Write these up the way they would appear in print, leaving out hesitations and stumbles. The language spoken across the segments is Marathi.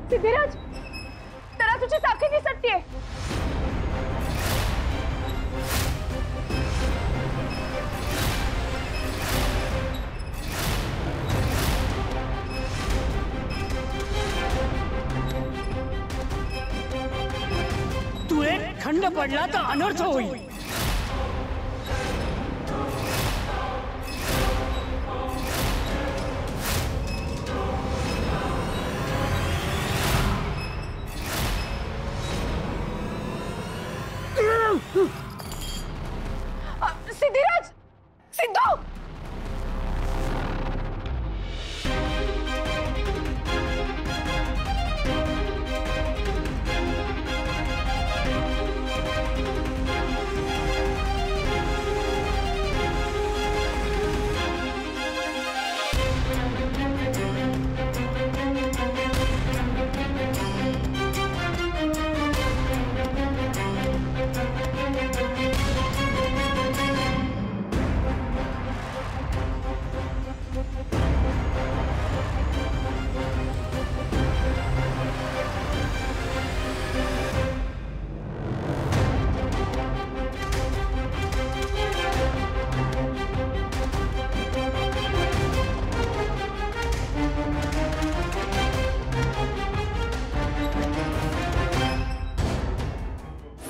सिद्धिराज, त्याला तुझी साखळी निसटतीये. तू एक खंड पडला तर अनर्थ होईल. सिद्धिराज, सिद्धू,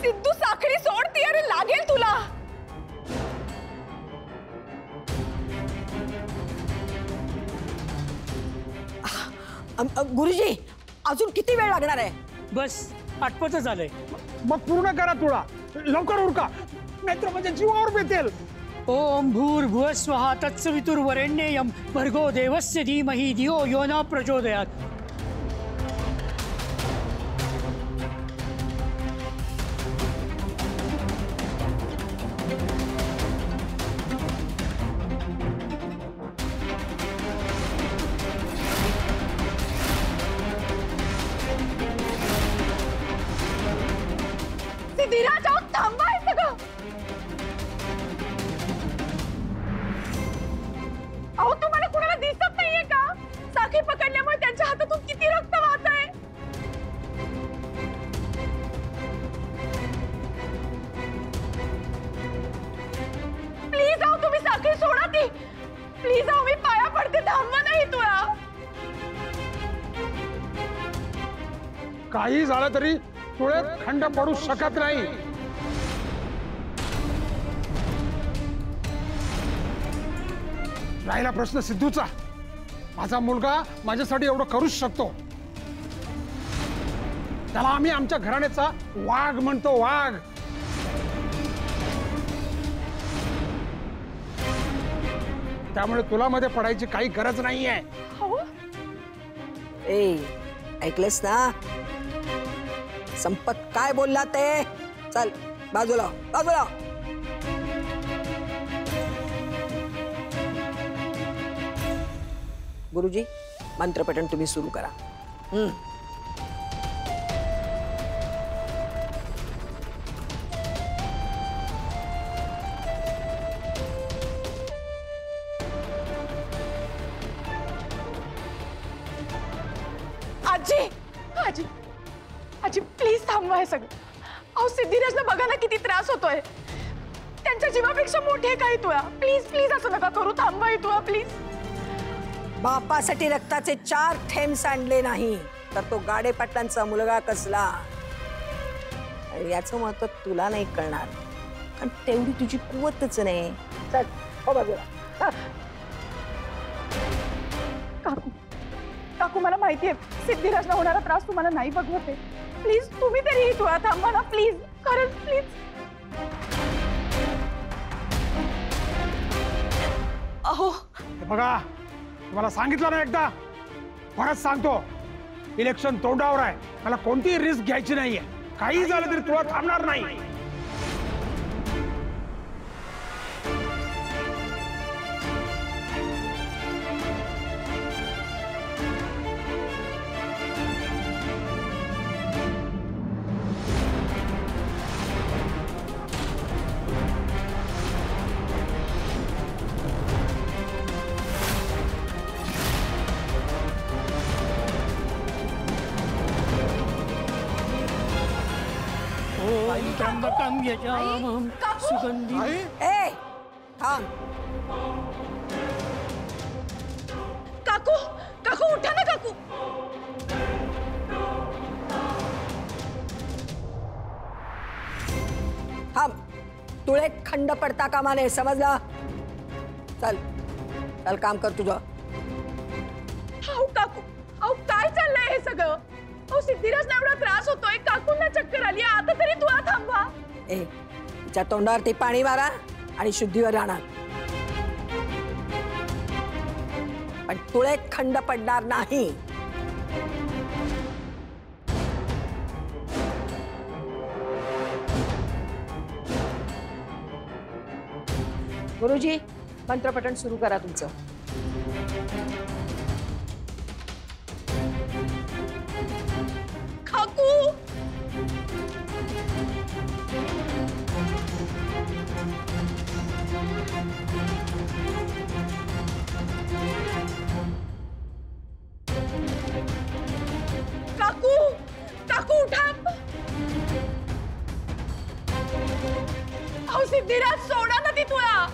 सिद्धू साखळी सोडती. अरे लागेल तुला. गुरुजी, अजून किती वेळ लागणार आहे? बस आटपतच झालंय. मग पूर्ण करा तुळा, लवकर उरका, नाहीतर माझ्या जीवावर बेतेल. ओम भूर्भुवः स्वः तत्सवितुर्वरेण्यं भर्गो देवस्य धीमहि धियो यो न प्रचोदयात्. सिद्धिराज, अहो थांबा हे सगळं. अहो तुम्हाला कुणाला दिसत नाहीये का? साखळी पकडल्यामुळे त्यांच्या हातातून किती रक्त वाहतंय. प्लीज अहो तुम्ही साखळी सोडा ती. प्लीज अहो मी पाया पडते, थांबवा नाही तुला. काही झालं तरी तुळ्यात खंड पडू शकत नाही. राहिला प्रश्न सिद्धूचा. माझा मुलगा माझ्यासाठी एवढं करूच शकतो. त्याला आम्ही आमच्या घराण्याचा वाघ म्हणतो, वाघ. त्यामुळे तुला मध्ये पडायची काही गरज नाहीये. हो ए, ऐकलेस ना? संपत काय बोलला ते? चल बाजूला, बाजूला. गुरुजी मंत्रपठण तुम्ही सुरू करा. आजी आजी आजी प्लीज थांबवा हे सगळं. अहो सिद्धिराजला बघा ना किती त्रास होतोय. त्यांच्या जीवापेक्षा मोठी आहे काही तुया. प्लीज प्लीज असं नका करू. थांबवा हे तुया प्लीज. बापासाठी रक्ताचे 4 थेंब सांडले नाही तर तो गाडे पाटलांचा मुलगा कसला. आणि याचं महत्व तुला नाही कळणार कारण तेवढी तुझी कुवतच नाही. चल हो बाजूला. काकू काकू मला माहिती आहे सिद्धिराजला होणारा त्रास तुम्हाला नाही बघवते. प्लीज तुम्ही तरी तुया थांबवा ना प्लीज. खरंच प्लीज. अहो हे बघा तुम्हाला सांगितलं ना एकदा परत सांगतो इलेक्शन तोंडावर आहे. मला कोणतीही रिस्क घ्यायची नाहीये. काही झालं तरी तुला थांबणार नाही. ओम त्र्यंबकं यजामहं सुगंधिं. ए थांब. काकू काकू उठा ना काकू. थांब. तुळे खंड पडता कामा नये समजला. चल चल काम कर तुझं. अहो काकू अहो काय चाललंय हे सगळं. अहो सिद्धिराजला एवढा त्रास होतोय. काकूंना चक्कर आली. आता तरी तुला थांबवा. ए तिच्या तोंडावरती पाणी मारा आणि शुद्धीवर राहणार. पण तुळे खंड पडणार नाही. गुरुजी मंत्रपठण सुरू करा तुमचं. काकू काकू काकू उठा. अहो सिद्धिराज सोडा ना ती तुला.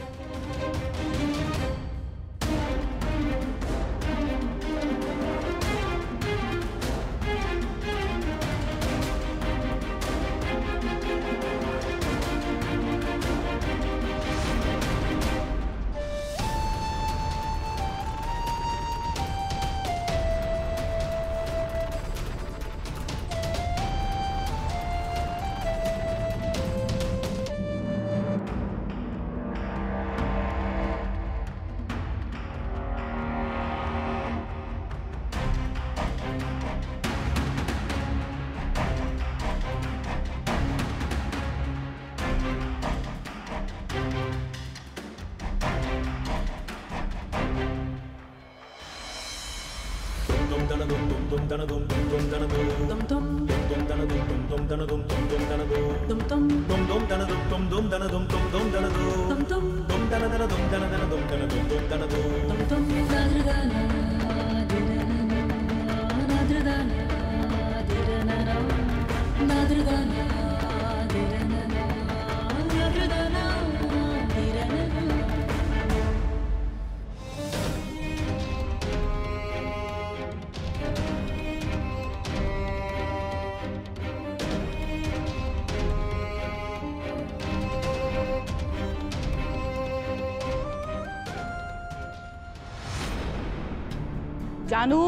जानू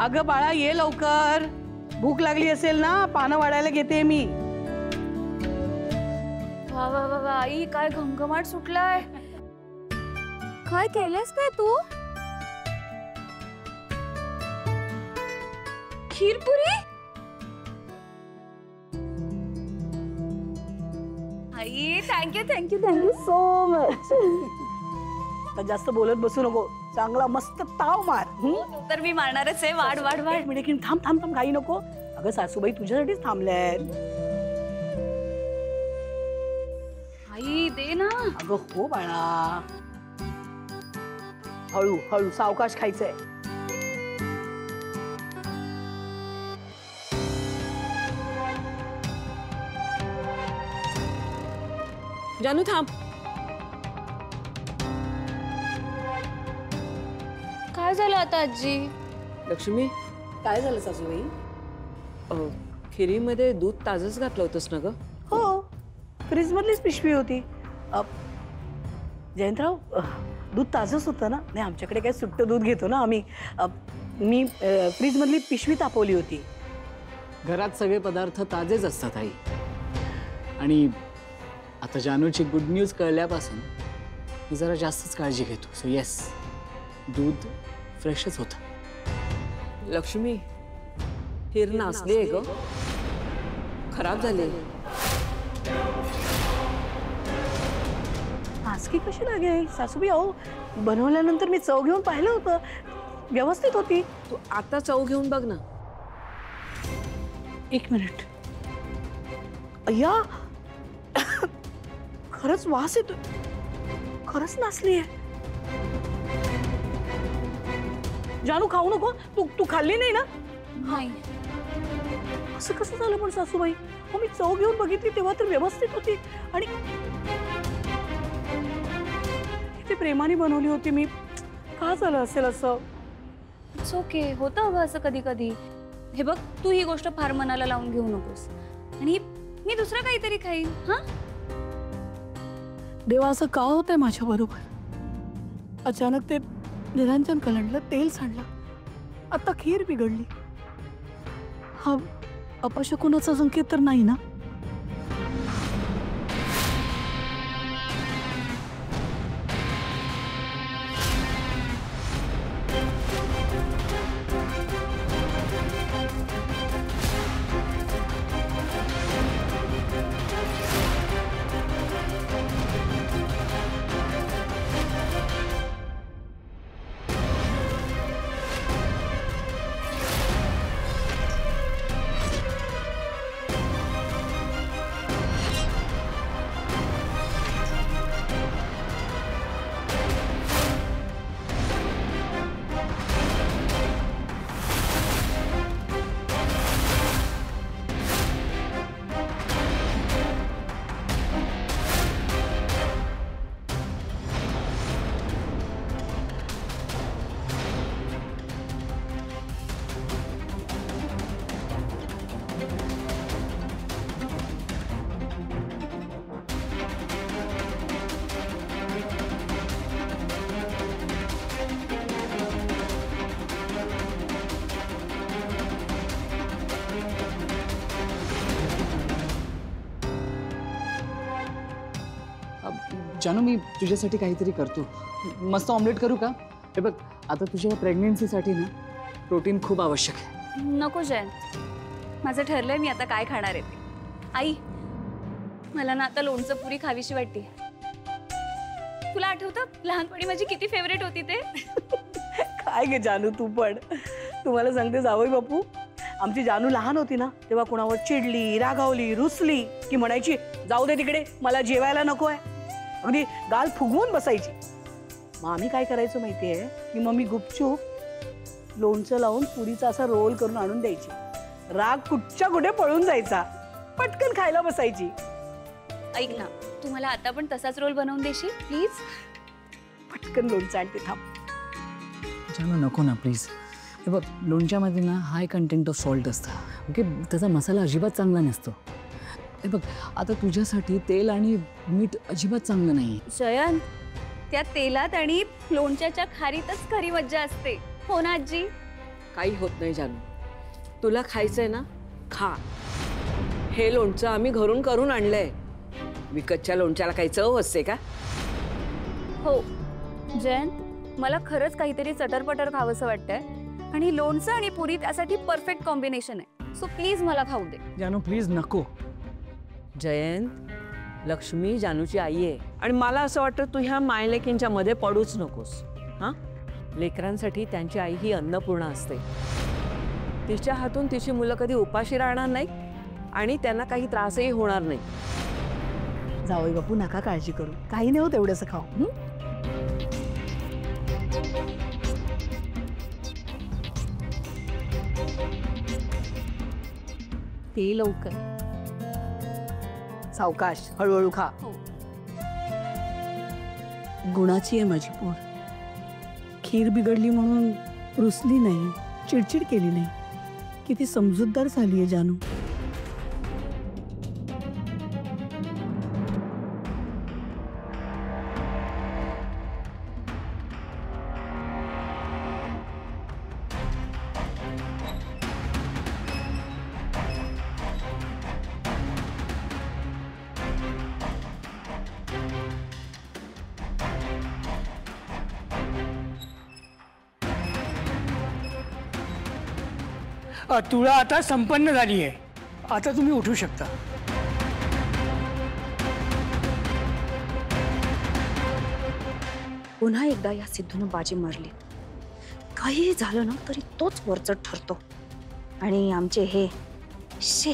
अगं बाळा ये लवकर. भूक लागली असेल ना पानं वाढायला घेते मी. वा वा वा वा आई काय घमघमाट सुटलाय. काय केलंस काय तू. खीरपुरी आई thank you thank you thank you so much. तर जास्त बोलत बसू नको, चांगला मस्त ताव मार. तर मी मारणारच आहे. वाढ वाढ वाढ. एक मिनिट, थांब थांब थांब, काही नको. अगं सासूबाई तुझ्यासाठीच थांबल्यात. आई दे ना. अगं हो बाळा, हळू हळू सावकाश खायचंय. जानू थांब. काय झालं आता आजी? लक्ष्मी, काय झालं सासूबाई? खिरीमध्ये दूध ताजंच घातलं होतंस ना ग? हो, फ्रीज मधलीच पिशवी होती. जयंतराव, दूध ताजंच होतं ना? नाही, आमच्याकडे काय सुट्ट दूध घेतो ना आम्ही. मी फ्रीज मधली पिशवी तापवली होती. घरात सगळे पदार्थ ताजेच असतात आई. आणि आता जानूची गुड न्यूज कळल्यापासून मी जरा जास्तच काळजी घेतो. सो येस, दूध फ्रेशच होतं. लक्ष्मी, खीर नासली आहे ग, खराब झाली. नासकी कशी लागेल सासूबाई? अहो, बनवल्यानंतर मी चव घेऊन पाहिलं होतं, व्यवस्थित होती. तू आता चव घेऊन बघ ना. एक मिनिट. अय्या, खरंच वास येतो. खरंच नासली आहे. जानू खाऊ नको. तू खाल्ली नाही ना? नाही. असं कसं झालं पण सासूबाई? हो, मी चव घेऊन बघितली तेव्हा तर व्यवस्थित होती. आणि किती प्रेमाने बनवली होती मी. का झालं असेल असं? It's okay. होतं अगं असं कधी कधी. हे बघ, तू ही गोष्ट फार मनाला लावून घेऊ नकोस. आणि मी दुसरं काहीतरी खाईन. हा, देवा, असं का होतंय माझ्या बरोबर? अचानक ते निरंजन कलंडलं, तेल सांडलं, आता खीर बिघडली. हा अपशकुनाचा संकेत तर नाही ना? जानू, मी तुझ्यासाठी काहीतरी करतो. मस्त ऑमलेट करू का? हे बघ, आता तुझ्या प्रेग्नेन्सीसाठी ना प्रोटीन खूप आवश्यक आहे. नको जयंत. माझं ठरलंय मी आता काय खाणार आहे ते. आई, मला ना आता लोणचं पुरी खावीशी वाटते. तुला आठवतं लहानपणी माझी किती फेवरेट होती ते? काय गे जानू, तू पण. तुम्हाला सांगते जावई बापू, आमची जानू लहान होती ना तेव्हा कुणावर चिडली, रागावली, रुसली की म्हणायची, जाऊ दे तिकडे, मला जेवायला नको आहे. अगदी गाल फुगवून बसायची. मग आम्ही काय करायचो माहितीये, की मम्मी गुपचूप लोणचं लावून पुरीचा असा रोल करून आणून द्यायची. राग कुठच्या कुठे पळून जायचा, पटकन खायला बसायची. ऐक ना, तू मला आता पण तसाच रोल बनवून देशील प्लीज? पटकन लोणचं आणते, थांब. जानू, नको ना प्लीज. हे बघ, लोणच्यामध्ये ना हाय कंटेंट ऑफ सॉल्ट असतं. ओके, त्याचा मसाला अजिबात चांगला नसतो. हे बघ, आता तुझ्यासाठी तेल आणि मीठ अजिबात चांगलं नाही. जयंत, त्या तेलात आणि लोणच्याच्या खारीतच खरी मज्जा असते. हो ना आजी? काही होत नाही जानू, तुला खायचंय ना, खा. हे लोणचं आम्ही घरून करून आणलंय. विकतच्या लोणच्याला काही चव असते का? हो जयंत, मला खरंच काहीतरी चटरपटर खावंसं वाटतंय. आणि लोणचं आणि पुरी त्यासाठी परफेक्ट कॉम्बिनेशन आहे. सो प्लीज मला खाऊ दे. जानू प्लीज नको. जयंत, लक्ष्मी जानूची आई आहे आणि मला असं वाटतं तू ह्या मायलेकींच्या मध्ये पडूच नकोस. हां, लेकरांसाठी त्यांची आई ही अन्नपूर्णा असते. तिच्या हातून तिची मुलं कधी उपाशी राहणार नाही आणि त्यांना काही त्रासही होणार नाही. जावई बापू नका काळजी करू, काही नाही होत एवढंसं खाऊ. ते लवकर सावकाश, हळूहळू खा. गुणाची आहे माझी पोर. खीर बिघडली म्हणून रुसली नाही, चिडचिड केली नाही. किती समजूतदार झाली आहे जानू. तुळा आता संपन्न झाली आहे. आता तुम्ही उठू शकता. पुन्हा एकदा या सिद्धूनं बाजी मारली. काही झालं ना तरी तोच वरचढ ठरतो आणि आमचे हे शे.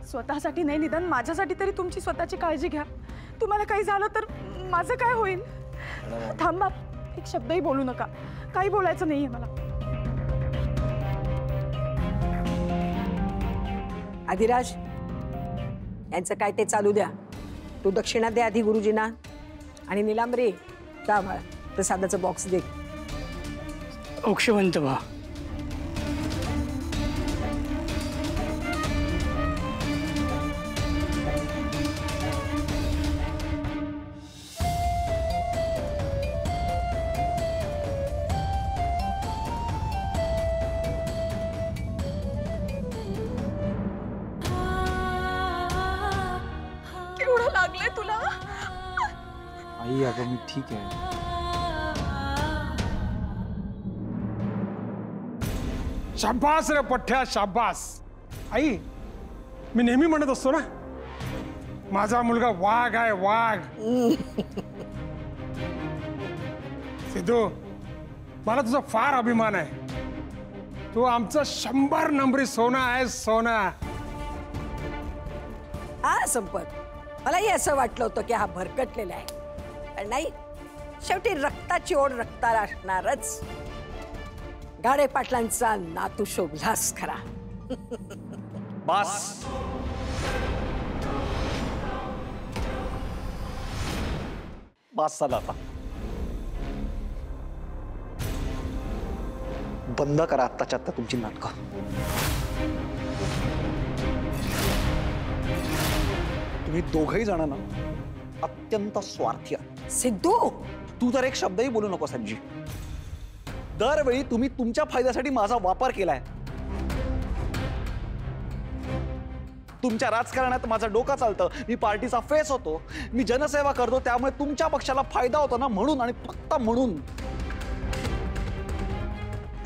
स्वतःसाठी नाही, निदान माझ्यासाठी तरी तुमची स्वतःची काळजी घ्या. तुम्हाला काही झालं तर माझं काय होईल? थांबा, एक शब्दही बोलू नका. काही बोलायचं नाहीये मला. आदिराज, यांचं काय ते चालू द्या. तू दक्षिणा दे आधी गुरुजींना. आणि निलांबरी, जा बाळा, प्रसादाचं बॉक्स दे. औक्षवंत व्हा. केवढं लागलंय तुला? आई अगं मी ठीक आहे. शाबास रे पठ्या, शाबास. आई, मी नेहमी म्हणत असतो ना, माझा मुलगा वाघ आहे, वाघ. सिद्धू, मला तुझा फार अभिमान आहे. तू आमचा 100 नंबरी सोना आहे, सोना. हा संपत, मलाही असं वाटलं होतं की हा भरकटलेला आहे, पण नाही. शेवटी रक्ताची ओढ रक्ताला असणारच. गाडे पाटलांचा नातू शोभलास खरा. बस. बस झालं आता. बंद करा आत्ताच्या आत्ता तुमची नाटकं. तुम्ही दोघही जण ना अत्यंत स्वार्थी आहात. सिद्धू, तू तर एक शब्दही बोलू नको संजी. दरवेळी तुम्ही तुमच्या फायद्यासाठी माझा वापर केलाय. तुमच्या राजकारणात माझं डोकं चालतं. मी पार्टीचा फेस होतो, मी जनसेवा करतो, त्यामुळे तुमच्या पक्षाला फायदा होतो ना म्हणून, आणि फक्त म्हणून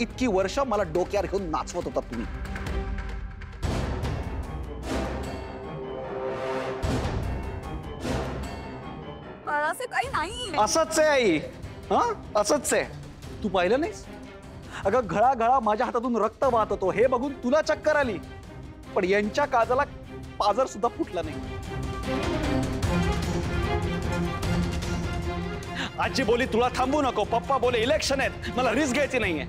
इतकी वर्ष मला डोक्यावर घेऊन नाचवत होता तुम्ही. असं काही नाही. असंच आहे आई. हा, असंच आहे. तू पाहिलं नाहीस? अगं घळाघळा माझ्या हातातून रक्त वाहत होतो हे बघून तुला चक्कर आली, पण यांच्या काजाला पाजर सुद्धा फुटला नाही. आजी बोली तुला थांबू नको, पप्पा बोले इलेक्शन आहेत, मला रिस्क घ्यायची नाहीये.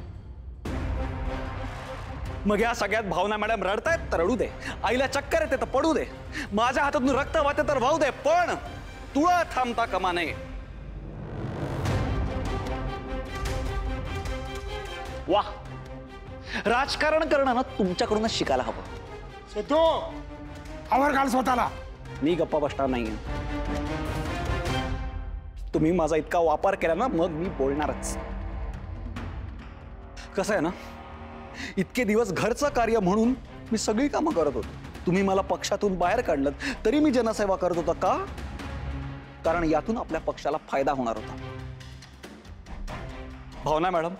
मग या सगळ्यात भावना मॅडम रडतायत तर रडू दे, आईला चक्कर येते तर पडू दे, माझ्या हातातून रक्त वाहते तर वाहू दे, पण तुला थांबता कामा नये. वा, राजकारण करणं ना तुमच्याकडूनच शिकायला हवं. सिद्धू, आवर घाल स्वतःला. मी गप्पा बसणार नाहीये. तुम्ही माझा इतका वापर केला ना, मग मी बोलणारच. कसं आहे ना, इतके दिवस घरचं कार्य म्हणून मी सगळी कामं करत होतो. तुम्ही मला पक्षातून बाहेर काढलं तरी मी जनसेवा करत होता. का? कारण यातून आपल्या पक्षाला फायदा होणार होता. भावना मॅडम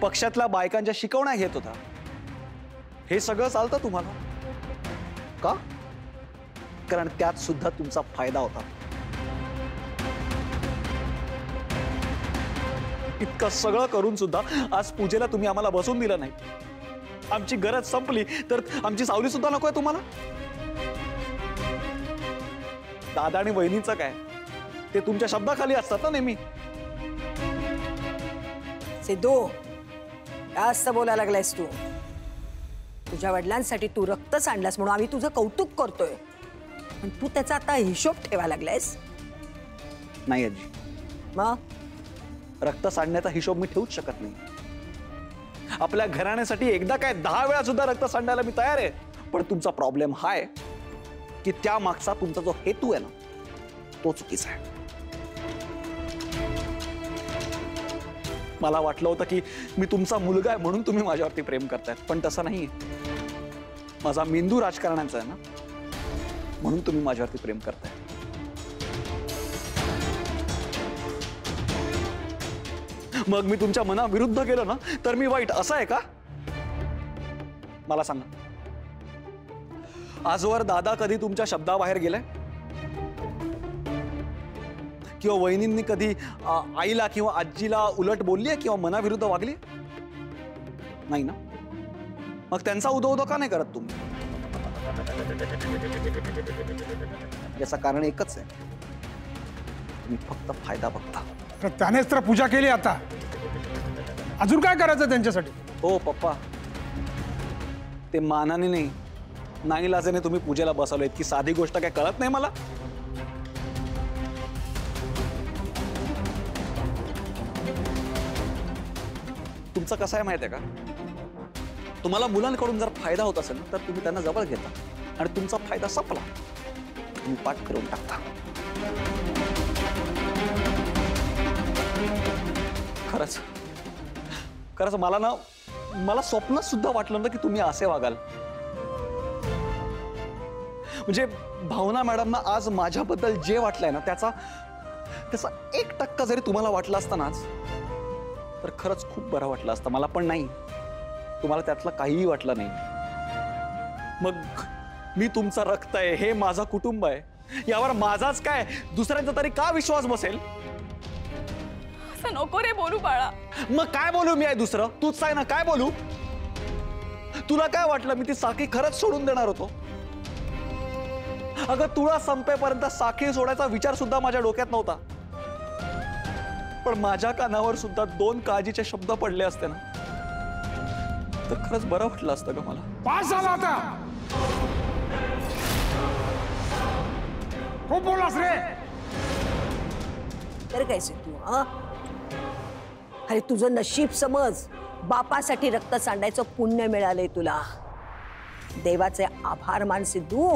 पक्षातल्या बायकांच्या शिकवण्या घेत होता. हे सगळं चालतं तुम्हाला. का? कारण त्यात सुद्धा तुमचा फायदा होता. इतकं सगळं करून सुद्धा आज पूजेला तुम्ही आम्हाला बसून दिलं नाही. आमची गरज संपली तर आमची सावली सुद्धा नकोय तुम्हाला. दादा आणि वहिनीचं काय, ते तुमच्या शब्दाखाली असतात ना नेहमी. सिद्धू, जास्त बोलायला लागलायस तू. तुझ्या वडिलांसाठी तू रक्त सांडलास म्हणून आम्ही तुझं कौतुक करतोय, पण तू त्याचा आता हिशोब ठेवायला लागलायस. नाही आजी, मग रक्त सांडण्याचा हिशोब मी ठेवूच शकत नाही. आपल्या घराण्यासाठी एकदा काय 10 वेळा सुद्धा रक्त सांडायला मी तयार आहे. पण तुमचा प्रॉब्लेम हा आहे की त्या मागचा तुमचा जो हेतू आहे ना, तो चुकीचा आहे. मला वाटलं होतं की मी तुमचा मुलगा आहे म्हणून तुम्ही माझ्यावरती प्रेम करतायत, पण तसं नाही. माझा मेंदू राजकारणाचा आहे ना, म्हणून तुम्ही माझ्यावरती प्रेम करताय. मग मी तुमच्या मनाविरुद्ध गेलो ना तर मी वाईट असं आहे का? मला सांगा, आजवर दादा कधी तुमच्या शब्दाबाहेर गेलाय? किंवा वहिनींनी कधी आईला किंवा आजीला उलट बोलली आहे किंवा मनाविरुद्ध वागली? नाही ना. मग त्यांचा उदो का नाही करत तुम्ही? याचं कारण एकच आहे, तुम्ही फक्त फायदा बघता. तर त्यानेच तर पूजा केली. आता अजून काय करायचं त्यांच्यासाठी? हो पप्पा, ते मानाने नाही, नाईलाजाने तुम्ही पूजेला बसवलं. इतकी साधी गोष्ट काय कळत नाही मला? तुमचं कसं आहे माहिती आहे का, तुम्हाला मुलांकडून जर फायदा होत असेल तर तुम्ही त्यांना जवळ घेता आणि तुमचा फायदा संपला तुम्ही पाठ करून टाकता. खरंच खरंच मला स्वप्न सुद्धा वाटलं नव्हतं की तुम्ही असे वागाल. म्हणजे भावना मॅडमना आज माझ्याबद्दल जे वाटलंय ना, त्याचा 1% जरी तुम्हाला वाटलं असतं ना आज, तर खरंच खूप बरं वाटलं असतं मला. पण नाही, तुम्हाला त्यातलं काहीही वाटलं नाही. मग मी तुमचा रक्त आहे, हे माझं कुटुंब आहे, यावर माझाच काय दुसऱ्यांचा तरी का विश्वास बसेल? असं नको रे बोलू बाळा. मग काय बोलू मी आहे दुसरं? तूच आहे ना, काय बोलू? तुला काय वाटलं मी ती साखी खरंच सोडून देणार होतो? अगं तुळा संपेपर्यंत साखी सोडायचा विचार सुद्धा माझ्या डोक्यात नव्हता. पण माझ्या कानावर सुद्धा 2 काळजीचे शब्द पडले असते ना, तर खरंच बरं वाटलं असतं का मला. पास झाला आता. खूप बोललास रे. तर काय तू? अरे तुझं नशीब समज, बापासाठी रक्त सांडायचं पुण्य मिळालंय तुला. देवाचे आभार मान सिद्धू.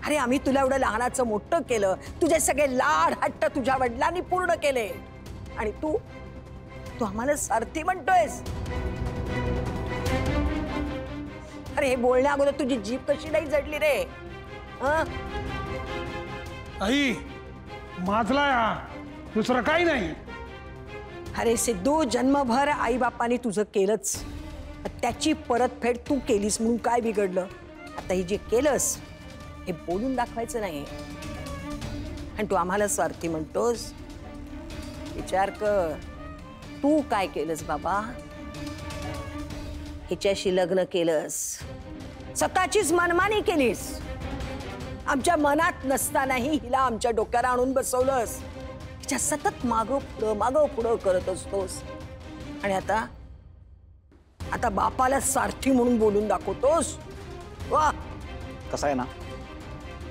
अरे आम्ही तुला एवढं लहानाचं मोठं केलं, तुझे सगळे लाड हट्ट तुझ्या वडिलांनी पूर्ण केले, आणि तू आम्हाला सारथी म्हणतोयस? अरे हे बोलण्या अगोदर तुझी जीभ कशी नाही जडली रे? आई माझला या, दुसरं काही नाही. अरे सिद्धू, जन्मभर आई बापानी तुझं केलंच, त्याची परतफेड तू केलीस म्हणून काय बिघडलं? आता हे जे केलंस हे बोलून दाखवायचं नाही, आणि तू आम्हाला स्वार्थी म्हणतोस. विचार कर, तू काय केलंस बाबा? हिच्याशी लग्न केलंस, स्वतःचीच मनमानी केलीस, आमच्या मनात नसतानाही हिला आमच्या डोक्याला आणून बसवलंस. हिच्या सतत मागं पुढं करत असतोस, आणि आता बापाला सारथी म्हणून बोलून दाखवतोस. वा. कसं आहे ना,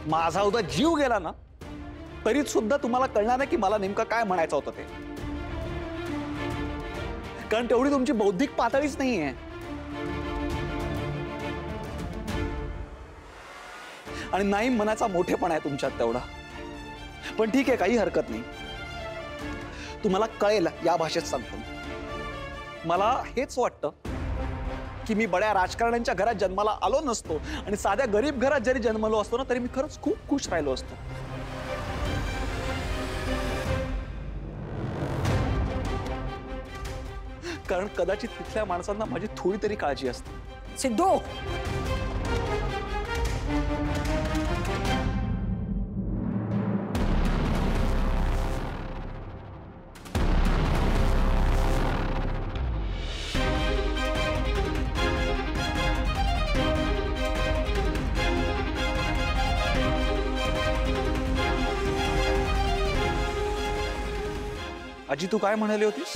माझा उद्या जीव गेला ना तरी सुद्धा तुम्हाला कळणार नाही की मला नेमकं काय म्हणायचं होतं ते. कारण तेवढी तुमची बौद्धिक पातळीच नाहीये. आणि नाही मनाचा मोठेपणा आहे तुमच्यात तेवढा. पण ठीक आहे, काही हरकत नाही. तुम्हाला कळेल या भाषेत सांगतो. मला हेच वाटतं की मी बड्या राजकारण्यांच्या घरात जन्माला आलो नसतो आणि साध्या गरीब घरात जरी जन्मलो असतो ना तरी मी खरंच खूप खुश राहिलो असतो. कारण कदाचित तिथल्या माणसांना माझी थोडी तरी काळजी असते. सिद्धू, आजी तू काय म्हणाली होतीस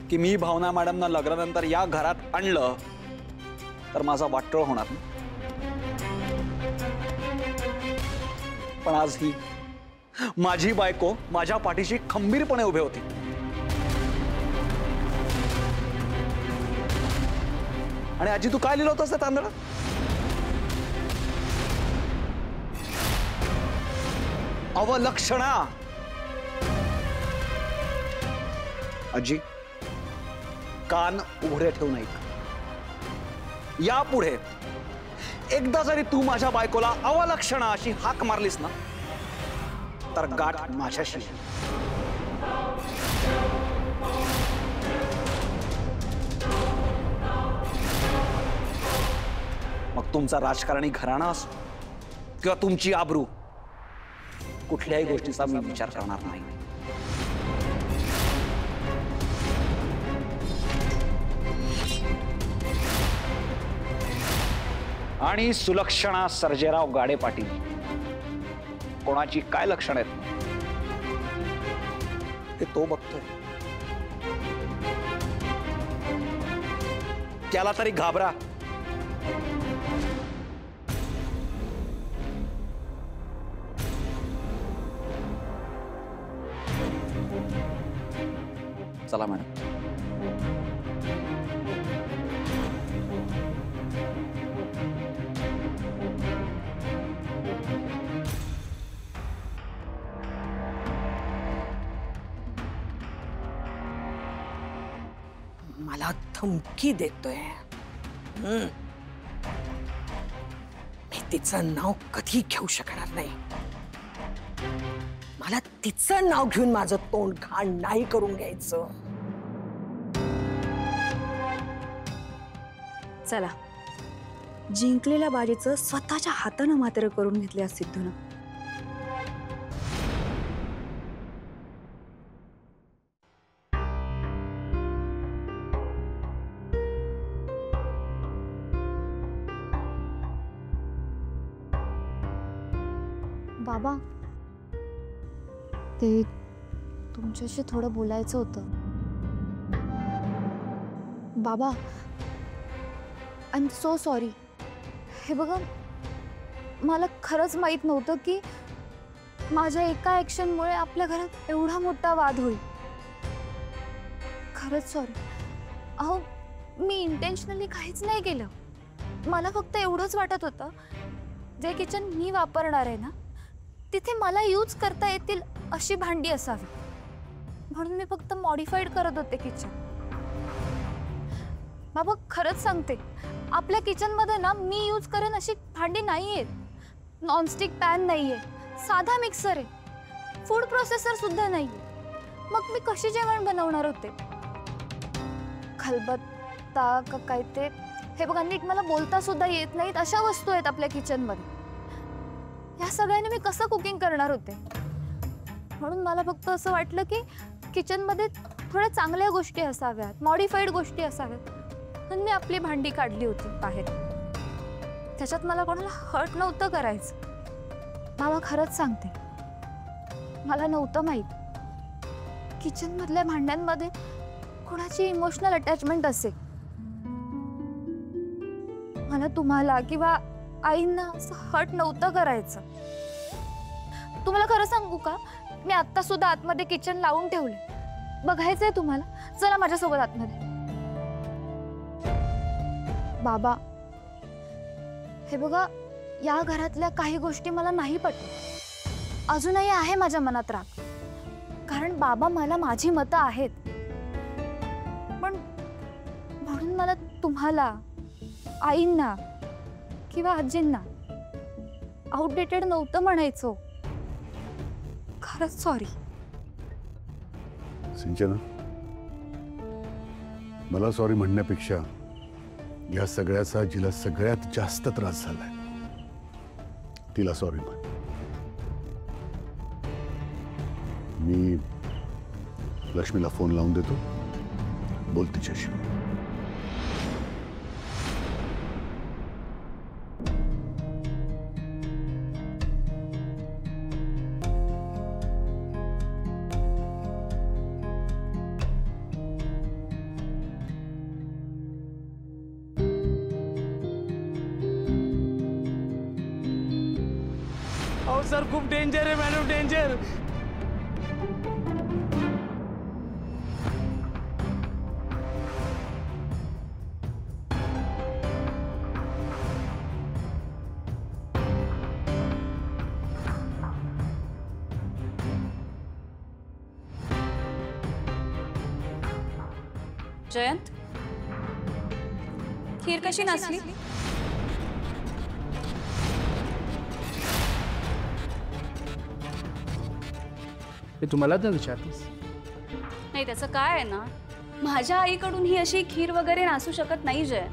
की मी भावना मॅडमना लग्नानंतर या घरात आणलं तर माझा वाटोळ होणार ना. पण आज ही माझी बायको माझ्या पाठीशी खंबीरपणे उभे होती. आणि आजी तू काय लिहिलं होतंस त्या तांदळात? अवलक्षणा. आजी कान उघडे ठेवू नये. यापुढे एकदा जरी तू माझ्या बायकोला अवलक्षणा अशी हाक मारलीस ना तर गाठ माझ्याशी. मग तुमचा राजकारणी घराणा असो किंवा तुमची आबरू, कुठल्याही गोष्टीचा मी विचार करणार नाही. आणि सुलक्षणा सर्जेराव गाडे पाटील कोणाची काय लक्षणं आहेत ते तो बघतोय. त्याला तरी घाबरा. चला मॅडम. मला धमकी देतोय. मी तिचं नाव कधी घेऊ शकणार नाही. मला तिचं नाव घेऊन माझं तोंड घाण नाही करून घ्यायचं. चला, जिंकलेल्या बाजीचं स्वतःच्या हातानं मात्र करून घेतले आज सिद्धूनं. बाबा, ते तुमच्याशी थोडं बोलायचं होतं. बाबा, आय एम सो सॉरी. हे बघा, मला खरंच माहीत नव्हतं की माझ्या एका ॲक्शनमुळे आपल्या घरात एवढा मोठा वाद होईल. खरंच सॉरी. अहो, मी इंटेन्शनली काहीच नाही केलं. मला फक्त एवढंच वाटत होतं, जे किचन मी वापरणार आहे ना तिथे मला यूज करता येतील अशी भांडी असावी, म्हणून मी फक्त मॉडिफाईड करत होते किचन. बाबा, खरंच सांगते, आपल्या किचनमध्ये ना मी यूज करेन अशी भांडी नाही आहेत. नॉनस्टिक पॅन नाही आहे, साधा मिक्सर आहे, फूड प्रोसेसर सुद्धा नाही आहे. मग मी कशी जेवण बनवणार होते? खलबत्ता का काय ते, हे बघा, नीट मला बोलता सुद्धा येत नाहीत अशा वस्तू आहेत आपल्या किचनमध्ये. या सगळ्यांनी मी कसं कुकिंग करणार होते? म्हणून मला फक्त असं वाटलं की किचनमध्ये थोड्या चांगल्या गोष्टी असाव्यात, मॉडिफाईड गोष्टी असाव्यात, म्हणून मी आपली भांडी काढली होती बाहेर. त्याच्यात मला कोणाला हर्ट नव्हतं करायचं. बाबा, खरंच सांगते, मला नव्हतं माहीत किचनमधल्या भांड्यांमध्ये कोणाची इमोशनल अटॅचमेंट असेल. मला तुम्हाला किंवा आईंना असं हर्ट नव्हतं करायचं. तुम्हाला खरं सांगू का, मी आत्ता सुद्धा आतमध्ये किचन लावून ठेवले. बघायचंय तुम्हाला? चला माझ्यासोबत आतमध्ये. बाबा, हे बघा, या घरातल्या काही गोष्टी मला नाही पटत. अजूनही आहे माझ्या मनात राग, कारण बाबा मला माझी मतं आहेत. पण म्हणून मला तुम्हाला, आईंना किंवा आजींना आउटडेटेड नव्हतं म्हणायचो. खरंच सॉरी. सिंचना, मला सॉरी म्हणण्यापेक्षा या सगळ्याचा जिला सगळ्यात जास्त त्रास झालाय तिला सॉरी म्हण. मी लक्ष्मीला फोन लावून देतो, बोल तिच्याशी. सर खूप डेंजर आहे मॅडम, डेंजर. जयंत, खीर कशी नाचली? हे तुम्हाला तर विचारतेस? नाही, त्याचं काय आहे ना, माझ्या आईकडून ही अशी खीर वगैरे नासू शकत नाही जय.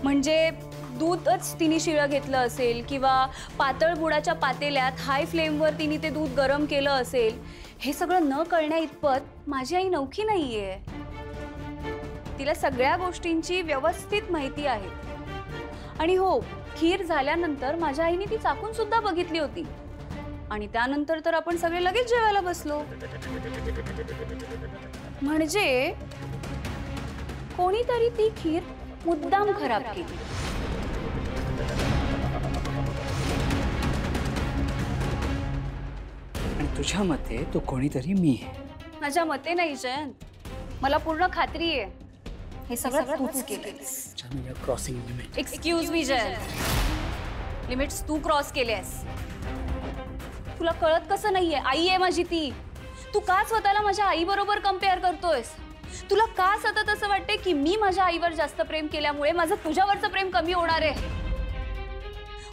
म्हणजे दूधच तिने शिळं घेतलं असेल किंवा पातळ बुडाच्या पातेल्यात हाय फ्लेमवर तिने ते दूध गरम केलं असेल, हे सगळं न कळण्या इतपत माझी आई नवखी नाहीये. तिला सगळ्या गोष्टींची व्यवस्थित माहिती आहे. आणि हो, खीर झाल्यानंतर माझ्या आईने ती चाकून सुद्धा बघितली होती. आणि त्यानंतर तर आपण सगळे लगेच जेवायला बसलो. म्हणजे कोणीतरी ती खीर मुद्दाम खराब केली. आणि तुझ्या मते तो कोणीतरी मी आहे? माझ्या मते नाही जयंत, मला पूर्ण खात्री आहे हे सगळं तूच केलंस. Crossing limit. Excuse me Jayant, limits तू क्रॉस केलेस. तुला कळत कसं नाहीये, आई आहे माझी ती. तू का स्वतःला माझ्या आई बरोबर कम्पेअर करतोयस? तुला का सतत असं वाटते की मी माझ्या आईवर जास्त प्रेम केल्यामुळे माझं तुझ्यावरचं प्रेम कमी होणार आहे?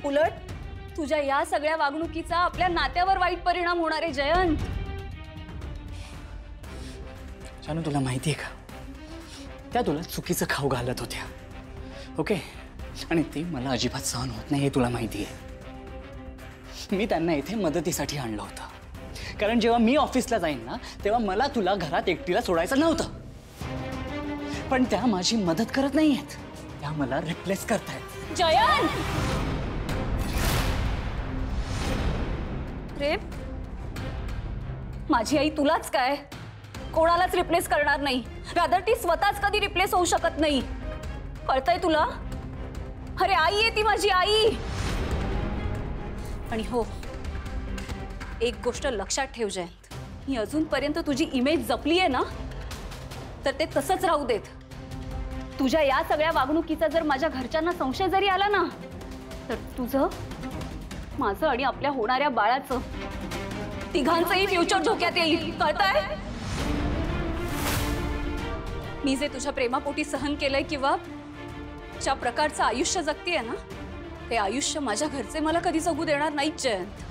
उलट तुझ्या या सगळ्या वागणुकीचा आपल्या नात्यावर वाईट परिणाम होणार आहे जयंत. जानू, तुला माहिती आहे का, त्या तुला चुकीचं खाऊ घालत होत्या. ओके, आणि ते मला अजिबात सहन होत नाही हे तुला माहिती आहे. मी त्यांना इथे मदतीसाठी आणलं होतं, कारण जेव्हा मी ऑफिसला जाईन ना तेव्हा मला तुला घरात एकटीला सोडायचं नव्हतं. पण त्या माझी मदत करत नाहीयेत, त्या मला रिप्लेस करतायत. जयंत, रे माझी आई तुलाच काय कोणालाच रिप्लेस करणार नाही. रादर ती स्वतःच कधी रिप्लेस होऊ शकत नाही. कळतंय तुला? अरे आई आहे ती, माझी आई. आणि हो, एक गोष्ट लक्षात ठेव जयंत, मी अजूनपर्यंत तुझी इमेज जपली आहे ना, तर ते तसंच राहू देत. तुझ्या या सगळ्या वागणुकीचा जर माझ्या घरच्यांना संशय जरी आला ना, तर तुझं, माझं आणि आपल्या होणाऱ्या बाळाचं, तिघांचंही फ्युचर धोक्यात येईल. कळतंय? मी जे तुझ्या प्रेमापोटी सहन केलंय किंवा ज्या प्रकारचं आयुष्य जगतेय ना, ते आयुष्य माझ्या घरचे मला कधी जगू देणार नाहीत जयंत.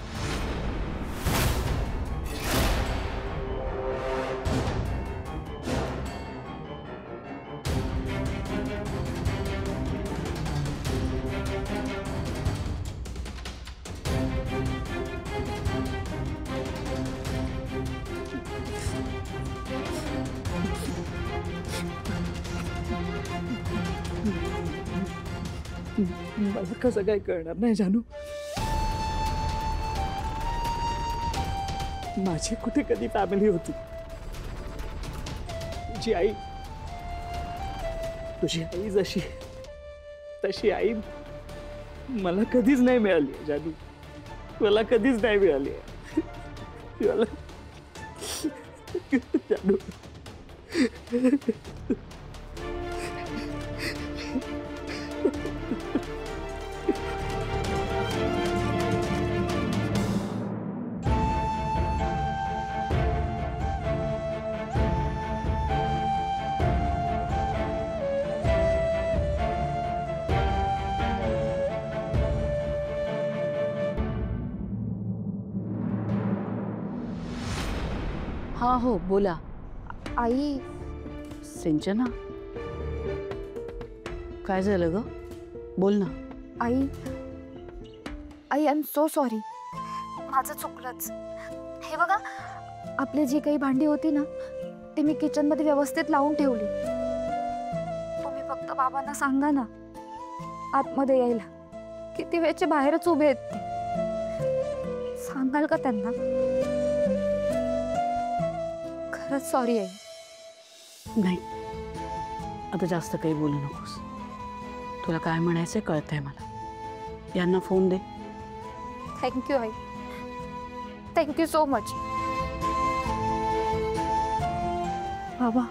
मला कसं काय कळणार नाही जानू. माझी कुठे कधी फॅमिली होती? तुझी आई जशी तशी आई मला कधीच नाही मिळाली जानू. मला कधीच नाही मिळाली जानू. हा हो बोला. आई सिंचना काय झालं ग? बोल ना. आई आई आय एम सो सॉरी. माझं चुकलंच. हे बघा, आपली जी काही भांडी होती ना ती मी किचनमध्ये व्यवस्थित लावून ठेवली. तुम्ही फक्त बाबांना सांगा ना आतमध्ये यायला. किती वेळचे बाहेरच उभे आहेत ते. सांगाल का त्यांना? खरंच सॉरी आहे. नाही, आता जास्त काही बोलू नकोस. तुला काय म्हणायचंय कळतंय मला. यांना फोन दे. थँक्यू आई. Thank you so much. बाबा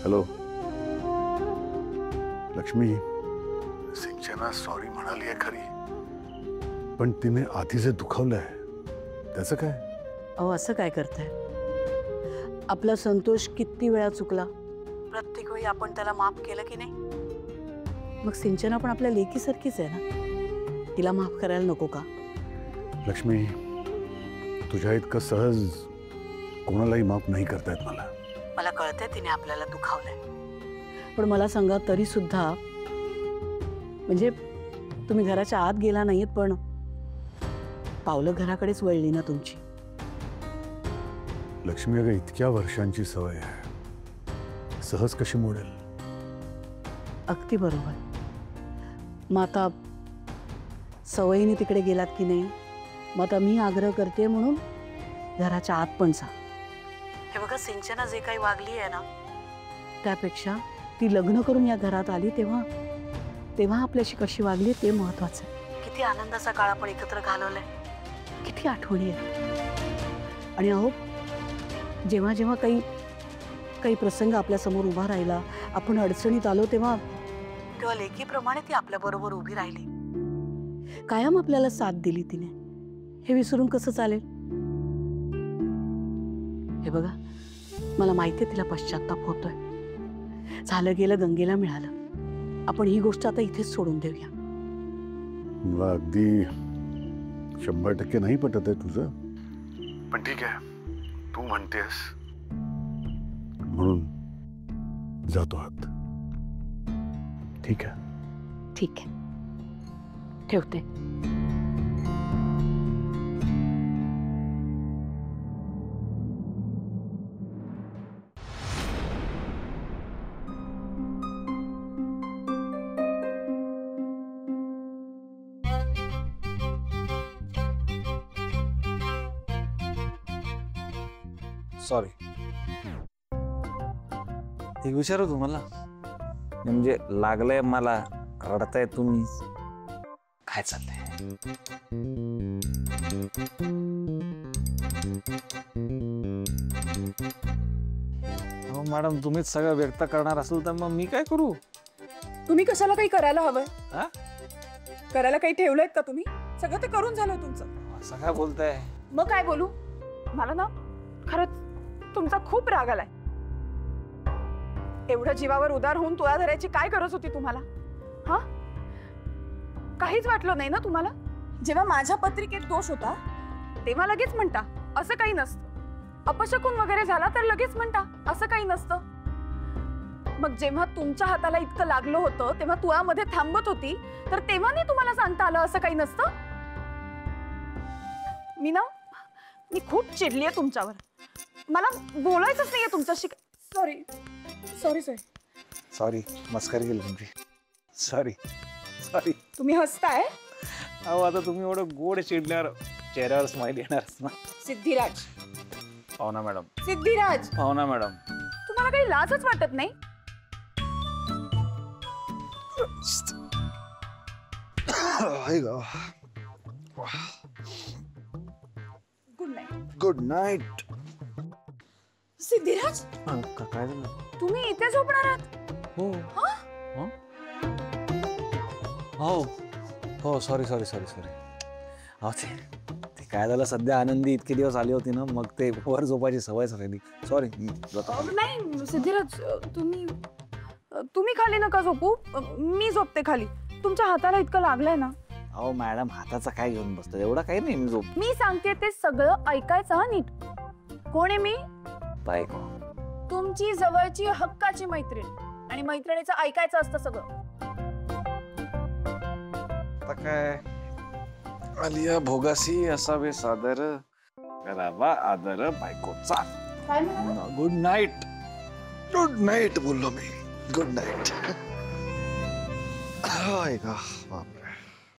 हॅलो लक्ष्मी, सिंचना सॉरी म्हणाली आहे खरी, पण तिने आधी जे दुखावलंय त्याचं काय? अहो असं काय करताय? आपला संतोष किती वेळा चुकला, प्रत्येक वेळी आपण त्याला माफ केलं की नाही? मग सिंचना पण आपल्या लेकीसारखीच आहे ना, तिला माफ करायला नको का? लक्ष्मी, तुझ्या इतकं सहज कोणालाही माफ नाही करतायत मला. मला कळतंय तिने आपल्याला दुखावलंय, पण मला सांगा तरी सुद्धा, म्हणजे तुम्ही घराच्या आत गेला नाहीत पण पावलं घराकडेच वळली ना तुमची. लक्ष्मी, अगं इतक्या वर्षांची सवय आहे, सहज कशी मोडेल? अगदी बरोबर. मग आता सवयीने तिकडे गेलात की नाही, मग आता मी आग्रह करते म्हणून घराच्या आत पण जा. हे बघा, सिंचना जे काही वागली आहे ना त्यापेक्षा ती लग्न करून या घरात आली तेव्हा तेव्हा आपल्याशी कशी वागली ते महत्वाचं आहे. किती आनंदाचा काळ आपण एकत्र घालवलाय, किती आठवणी आहेत. आणि अहो, जेव्हा जेव्हा काही प्रसंग आपल्या समोर उभा राहिला, आपण अडचणीत आलो, तेव्हा तेव्हा लेकीप्रमाणे ती आपल्या बरोबर उभी राहिली, कायम आपल्याला साथ दिली तिने. हे विसरून कसं चालेल? हे बघा, मला माहितीये तिला पश्चाताप होतोय. झालं गेलं गंगेला मिळालं. आपण ही गोष्ट आता इथेच सोडून देऊया. मला अगदी 100% नाही पटत आहे तुझं, पण ठीक आहे, तू म्हणतेस म्हणून जातो आत. ठीक आहे? ठीक आहे, ठेवते. सॉरी. एक विचारू तुम्हाला, म्हणजे लागलंय मला, रडताय तुम्ही, काय चाललंय? हो मॅडम, तुम्हीच सगळं व्यक्त करणार असेल तर मग मी काय करू? तुम्ही कशाला काही करायला हवंय? हा? करायला काही ठेवलंय का तुम्ही? सगळं ते करून झालं तुमचं. असं काय बोलताय? मग काय बोलू? मला ना खरंच तुमचा खूप राग आलाय. एवढं जीवावर उदार होऊन तुळा धरायची काय गरज होती तुम्हाला? हा, काहीच वाटलं नाही ना तुम्हाला? जेव्हा माझ्या पत्रिकेत दोष होता तेव्हा लगेच म्हणता असं काही नसतं. अपशकुन वगैरे झाला तर लगेच म्हणता असं काही नसतं. मग जेव्हा तुमच्या हाताला इतकं लागलं होतं तेव्हा तुळामध्ये थांबत होती, तर तेव्हा नाही तुम्हाला सांगता आलं असं काही नसतं? मी खूप चिडली आहे तुमच्यावर. मला बोलायचंच नाहीये तुमच्याशी. सॉरी सॉरी सॉरी सॉरी, मस्करी केली तुमची. Sorry sorry. तुम्ही हसताय? अहो, आता तुम्ही एवढं गोड चिडल्यावर चेहऱ्यावर स्माइल येणारच ना. सिद्धिराज. हो ना मॅडम. सिद्धिराज. हो ना मॅडम. तुम्हाला काही लाजच वाटत नाही? Good night. Good night. Siddhiraj, काय झालं? तुम्ही इथे झोपणार आहात? हो. हो हो, सॉरी सॉरी सॉरी सॉरी. अहो, ते काय झालं, सध्या आनंदी इतके दिवस आली होती ना, मग ते वर झोपायची सवयच राहिली. सॉरी. नाही सिद्धिराज, तुम्ही तुम्ही खाली नका झोपू, मी झोपते खाली. तुमच्या हाताला इतकं लागलंय ना. अहो मॅडम, हाताचा काय घेऊन बसतो, एवढा काही नाही, मी झोप. मी सांगते ते सगळं ऐकायचं हा नीट. कोण आहे मी? बायको. तुमची जवळची हक्काची मैत्रीण, आणि मैत्रिणीचं ऐकायचं असतं सगळं. आता काय आलिया भोगासी असावे सादर, करावा आदर बायकोचा. Good night. गुड नाईट बोललो मी. Good night. बाप